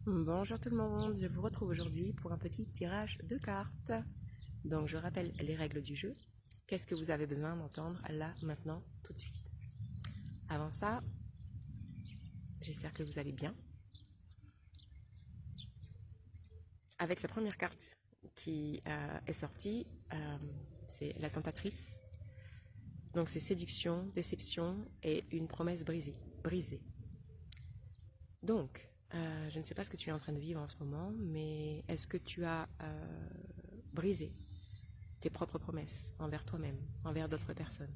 Bonjour tout le monde, je vous retrouve aujourd'hui pour un petit tirage de cartes. Donc je rappelle les règles du jeu. Qu'est-ce que vous avez besoin d'entendre là, maintenant, tout de suite? Avant ça, j'espère que vous allez bien. Avec la première carte qui est sortie, c'est la tentatrice. Donc c'est séduction, déception et une promesse brisée. Donc, je ne sais pas ce que tu es en train de vivre en ce moment, mais est-ce que tu as brisé tes propres promesses envers toi-même, envers d'autres personnes?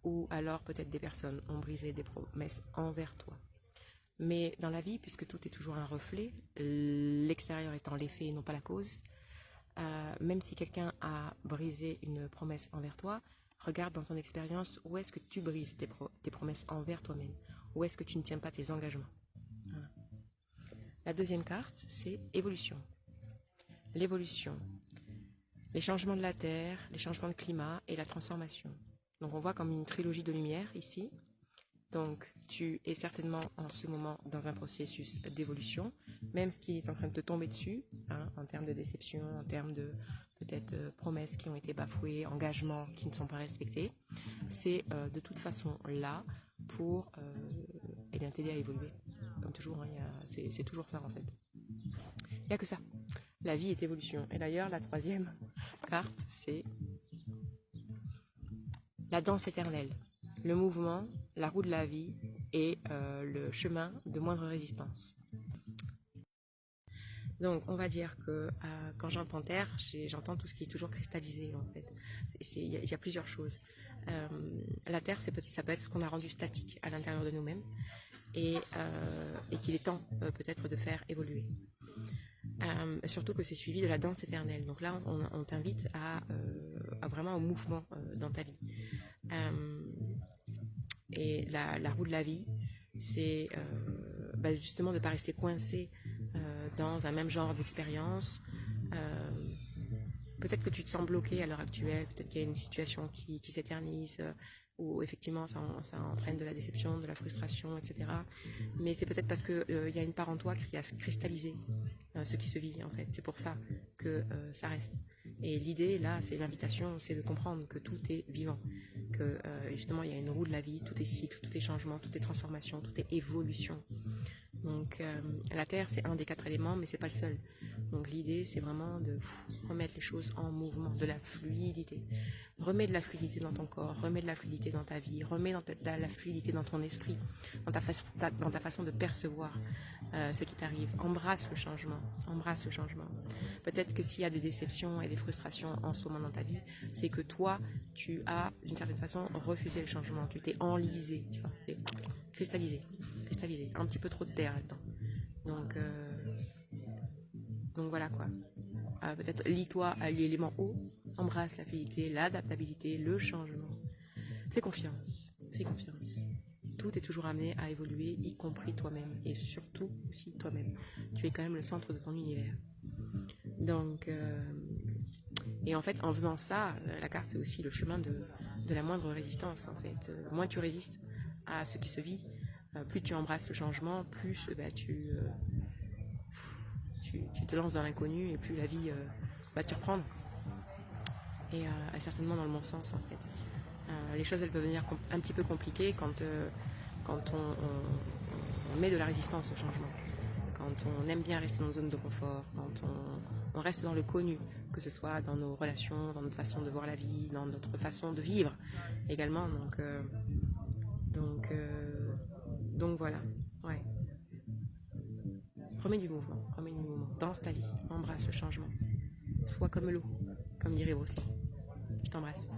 Ou alors peut-être des personnes ont brisé des promesses envers toi. Mais dans la vie, puisque tout est toujours un reflet, l'extérieur étant l'effet et non pas la cause, même si quelqu'un a brisé une promesse envers toi, regarde dans ton expérience où est-ce que tu brises tes promesses envers toi-même, où est-ce que tu ne tiens pas tes engagements. Voilà. La deuxième carte, c'est évolution. L'évolution, les changements de la Terre, les changements de climat et la transformation. Donc on voit comme une trilogie de lumière ici. Donc tu es certainement en ce moment dans un processus d'évolution, même ce qui est en train de te tomber dessus, hein, en termes de déception, en termes de peut-être promesses qui ont été bafouées, engagements qui ne sont pas respectés. C'est de toute façon là pour eh bien t'aider à évoluer. Comme toujours, hein, c'est toujours ça en fait. Il n'y a que ça. La vie est évolution. Et d'ailleurs, la troisième carte, c'est la danse éternelle, le mouvement, la roue de la vie et le chemin de moindre résistance. Donc, on va dire que quand j'entends terre, j'entends tout ce qui est toujours cristallisé, en fait. Il y a plusieurs choses. La terre, ça peut être ce qu'on a rendu statique à l'intérieur de nous-mêmes et qu'il est temps peut-être de faire évoluer. Surtout que c'est suivi de la danse éternelle. Donc là, on t'invite à vraiment au mouvement dans ta vie. Et la roue de la vie, c'est justement de ne pas rester coincé dans un même genre d'expérience. Peut-être que tu te sens bloqué à l'heure actuelle, peut-être qu'il y a une situation qui s'éternise, où effectivement ça entraîne de la déception, de la frustration, etc. Mais c'est peut-être parce qu'il y a une part en toi qui a cristallisé ce qui se vit en fait. C'est pour ça que ça reste. Et l'idée là, c'est l'invitation, c'est de comprendre que tout est vivant, que justement il y a une roue de la vie, tout est cycle, tout est changement, tout est transformation, tout est évolution. Donc la Terre c'est un des 4 éléments, mais c'est pas le seul. Donc l'idée c'est vraiment de remettre les choses en mouvement, de la fluidité. Remets de la fluidité dans ton corps, remets de la fluidité dans ta vie, remets de la fluidité dans ton esprit, dans ta façon de percevoir ce qui t'arrive. Embrasse le changement, embrasse le changement. Peut-être que s'il y a des déceptions et des frustrations en ce moment dans ta vie, c'est que toi, tu as d'une certaine façon refusé le changement, tu t'es enlisé, tu vois, cristallisé, un petit peu trop de terre là-dedans. Donc voilà quoi. Peut-être lis-toi à l'élément haut, embrasse la fluidité, l'adaptabilité, le changement. Fais confiance, fais confiance. Tout est toujours amené à évoluer, y compris toi-même, et surtout aussi toi-même. Tu es quand même le centre de ton univers. Donc, et en fait, en faisant ça, la carte c'est aussi le chemin de la moindre résistance. En fait, moins tu résistes à ce qui se vit, plus tu embrasses le changement, plus tu te lances dans l'inconnu et plus la vie va te reprendre. Et certainement dans le bon sens en fait. Les choses elles peuvent devenir un petit peu compliquées quand on met de la résistance au changement, quand on aime bien rester dans une zone de confort, quand on reste dans le connu, que ce soit dans nos relations, dans notre façon de voir la vie, dans notre façon de vivre également. Donc voilà, ouais. Remets du mouvement, danse ta vie, embrasse le changement. Sois comme l'eau, comme dirait Bruce Lee. Je t'embrasse.